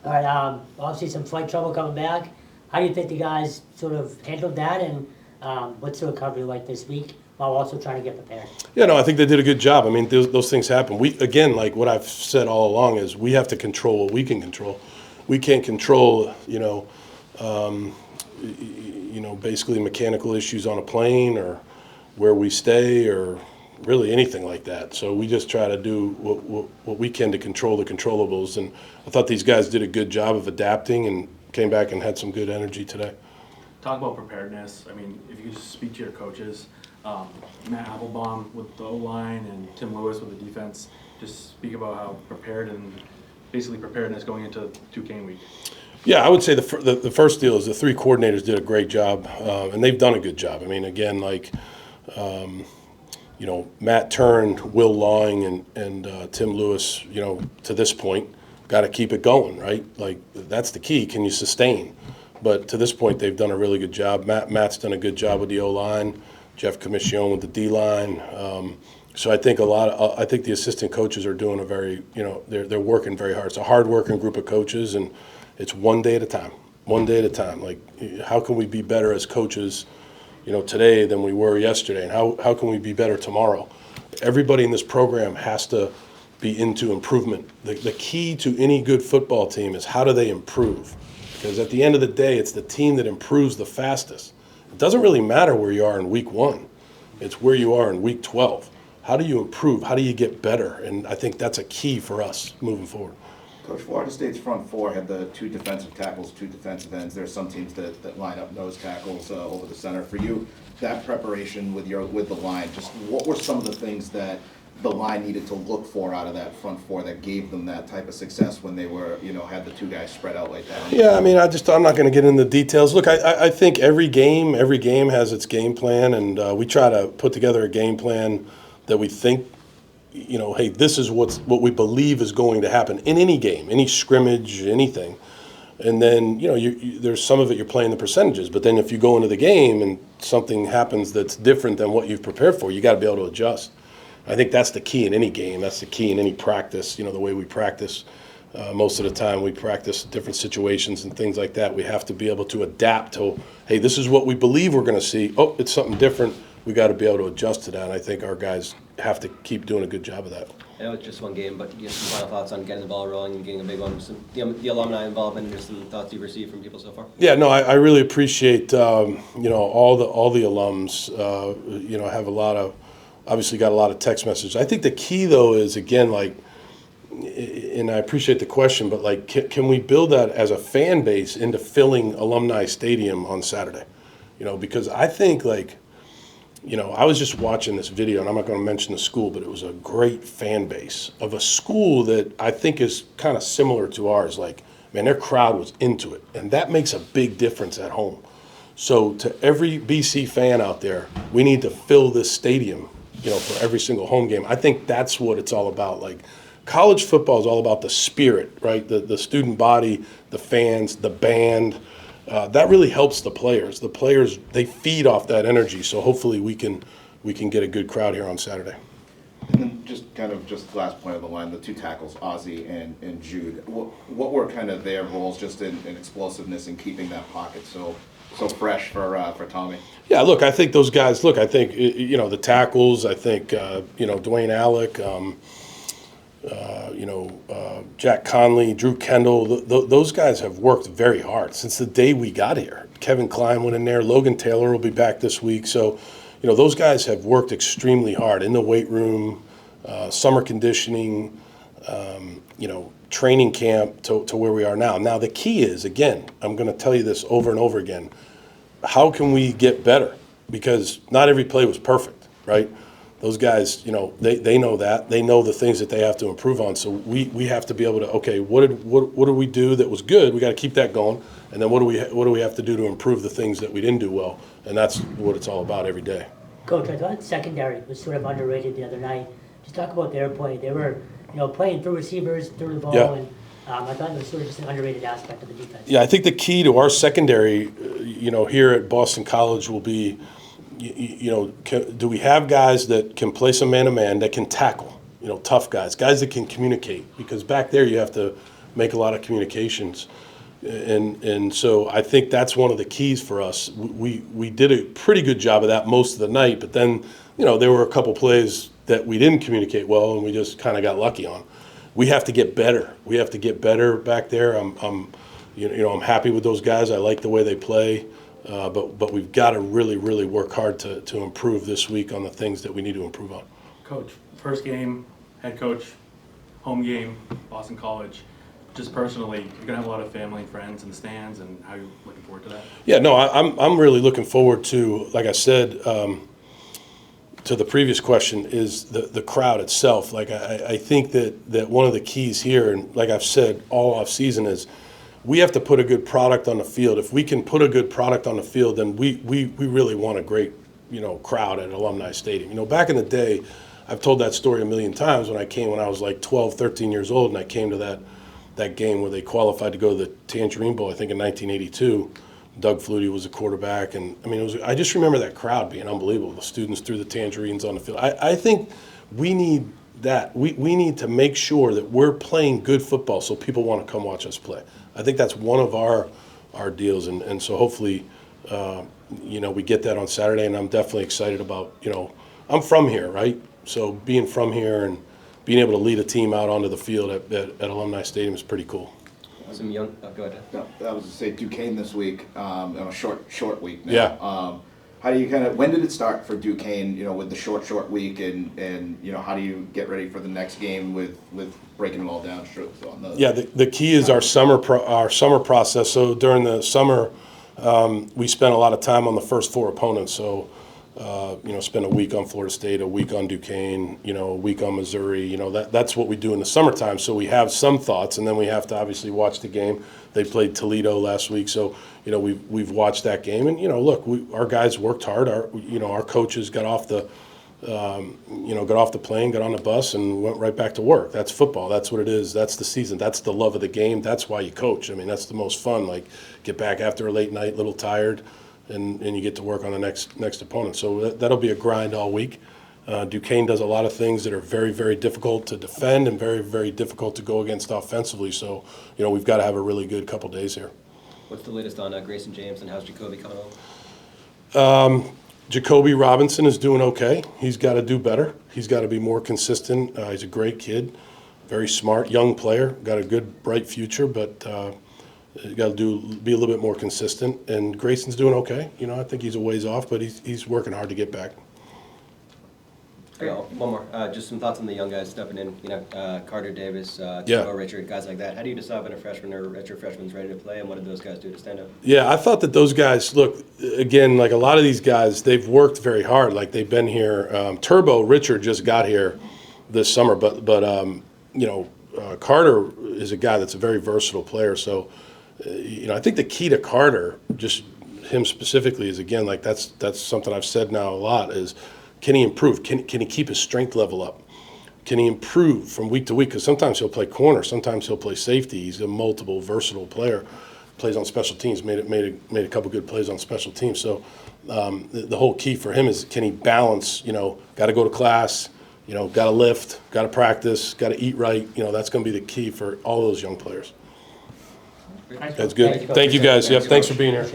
All right, obviously some flight trouble coming back. How do you think the guys sort of handled that, and what's the recovery like this week while also trying to get prepared? Yeah, no, I think they did a good job. I mean, those things happen. We, again, like what I've said all along, is we have to control what we can control. We can't control, basically mechanical issues on a plane or where we stay or really anything like that. So we just try to do what we can to control the controllables. And I thought these guys did a good job of adapting and came back and had some good energy today. Talk about preparedness. I mean, if you could just speak to your coaches, Matt Applebaum with the O-line and Tim Lewis with the defense, just speak about how prepared and basically preparedness going into Duquesne week. Yeah, I would say the first deal is the three coordinators did a great job, and they've done a good job. I mean, again, Matt turned, Will Lawing, and Tim Lewis, to this point, got to keep it going, right? Like, that's the key. Can you sustain? But to this point, they've done a really good job. Matt's done a good job with the O-line. Jeff Commission with the D-line. So I think I think the assistant coaches are doing they're working very hard. It's a hard-working group of coaches, and it's one day at a time. One day at a time. Like, how can we be better as coaches, today than we were yesterday, and how can we be better tomorrow? Everybody in this program has to be into improvement. The key to any good football team is how do they improve? Because at the end of the day, it's the team that improves the fastest. It doesn't really matter where you are in week 1. It's where you are in week 12. How do you improve? How do you get better? And I think that's a key for us moving forward. Coach, Florida State's front four had the 2 defensive tackles, 2 defensive ends. There are some teams that line up nose tackles over the center. For you, that preparation with the line, just what were some of the things that the line needed to look for out of that front four that gave them that type of success when they were, had the 2 guys spread out like that? Yeah, I mean, I'm not going to get into the details. Look, I think every game has its game plan, and we try to put together a game plan that we think, hey, this is what we believe is going to happen in any game, any scrimmage, anything. And then, there's some of it you're playing the percentages, but then if you go into the game and something happens that's different than what you've prepared for, you got to be able to adjust. I think that's the key in any game. That's the key in any practice. The way we practice, most of the time we practice different situations and things like that. We have to be able to adapt to, hey, this is what we believe we're going to see. Oh, it's something different. We got to be able to adjust to that. And I think our guys have to keep doing a good job of that. I know it's just one game, but some final thoughts on getting the ball rolling and getting a big one. The alumni involvement and just some thoughts you've received from people so far. Yeah, no, I really appreciate all the alums. Have obviously got a lot of text messages. I think the key though is, again, and I appreciate the question, but can we build that as a fan base into filling Alumni Stadium on Saturday? Because I think I was just watching this video, and I'm not going to mention the school, but it was a great fan base of a school that I think is kind of similar to ours. Man, their crowd was into it, and that makes a big difference at home. So to every BC fan out there, we need to fill this stadium, for every single home game. I think that's what it's all about. College football is all about the spirit, right? The student body, the fans, the band. That really helps the players. The players, they feed off that energy. So hopefully we can get a good crowd here on Saturday. And then just last point of the line, the 2 tackles, Ozzie and Jude. What were kind of their roles just in explosiveness and keeping that pocket so fresh for Tommy? Yeah, look, I think those guys. Look, I think the tackles. I think Dwayne Alec, Jack Conley, Drew Kendall. Those guys have worked very hard since the day we got here. Kevin Klein went in there. Logan Taylor will be back this week. So, those guys have worked extremely hard in the weight room, summer conditioning, training camp to where we are now. Now, the key is, again, I'm going to tell you this over and over again, how can we get better? Because not every play was perfect, right? Those guys, they know that. They know the things that they have to improve on. So we have to be able to, okay, what did we do that was good? We got to keep that going. And then what do we have to do to improve the things that we didn't do well? And that's what it's all about every day. Coach, I thought secondary was sort of underrated the other night. Just talk about their play. They were, playing through receivers, through the ball, yeah. And I thought it was sort of just an underrated aspect of the defense. Yeah, I think the key to our secondary, here at Boston College will be, do we have guys that can play some man-to-man, that can tackle, tough guys that can communicate? Because back there you have to make a lot of communications. And so I think that's one of the keys for us. We did a pretty good job of that most of the night, but then, there were a couple plays that we didn't communicate well, and we just kind of got lucky on. We have to get better. We have to get better back there. I'm happy with those guys. I like the way they play, but we've got to really, really work hard to improve this week on the things that we need to improve on. Coach, first game, head coach, home game, Boston College. Just personally, you're gonna have a lot of family and friends in the stands, and how are you looking forward to that? Yeah, no, I'm really looking forward to, like I said, to the previous question, is the crowd itself. Like I think that one of the keys here, and like I've said all off season, is we have to put a good product on the field. If we can put a good product on the field, then we really want a great crowd at Alumni Stadium. Back in the day, I've told that story a million times when I was like 12, 13 years old, and I came to that game where they qualified to go to the Tangerine Bowl, I think in 1982. Doug Flutie was a quarterback, and I just remember that crowd being unbelievable. The students threw the tangerines on the field. I think we need that. We need to make sure that we're playing good football so people want to come watch us play. I think that's one of our deals, and so hopefully, we get that on Saturday, and I'm definitely excited about, I'm from here, right? So being from here and being able to lead a team out onto the field at Alumni Stadium is pretty cool. Some young, go ahead. No, I was to say Duquesne this week, on a short week now. Yeah. How do you when did it start for Duquesne, with the short week, and how do you get ready for the next game with breaking it all down on the... Yeah, the key is our summer process. So during the summer, we spent a lot of time on the first 4 opponents. So, spend a week on Florida State, a week on Duquesne, a week on Missouri. That's what we do in the summertime. So we have some thoughts, and then we have to obviously watch the game. They played Toledo last week, so we've watched that game. And look, our guys worked hard. Our coaches got off the plane, got on the bus, and went right back to work. That's football. That's what it is. That's the season. That's the love of the game. That's why you coach. That's the most fun. Like, get back after a late night, a little tired, and you get to work on the next opponent. So that'll be a grind all week. Duquesne does a lot of things that are very, very difficult to defend and very, very difficult to go against offensively. So, we've got to have a really good couple days here. What's the latest on Grayson James, and how's Jacoby coming along? Jacoby Robinson is doing okay. He's got to do better. He's got to be more consistent. He's a great kid, very smart, young player, got a good, bright future, but you got to be a little bit more consistent. And Grayson's doing okay. I think he's a ways off, but he's working hard to get back. One more. Just some thoughts on the young guys stepping in. Carter Davis, Yeah. Richard, guys like that. How do you decide when a freshman or redshirt freshman's ready to play, and what did those guys do to stand out? Yeah, I thought that those guys, look, again, like a lot of these guys, they've worked very hard. Like, they've been here. Richard just got here this summer, but Carter is a guy that's a very versatile player. So, I think the key to Carter, just him specifically, is, again, like that's something I've said now a lot, is can he improve? Can he keep his strength level up? Can he improve from week to week? Because sometimes he'll play corner, sometimes he'll play safety. He's a multiple, versatile player. Plays on special teams. Made a couple good plays on special teams. So the whole key for him is, can he balance? Got to go to class. Got to lift. Got to practice. Got to eat right. That's going to be the key for all those young players. That's good. Thank you guys. Yep. Thanks for being here.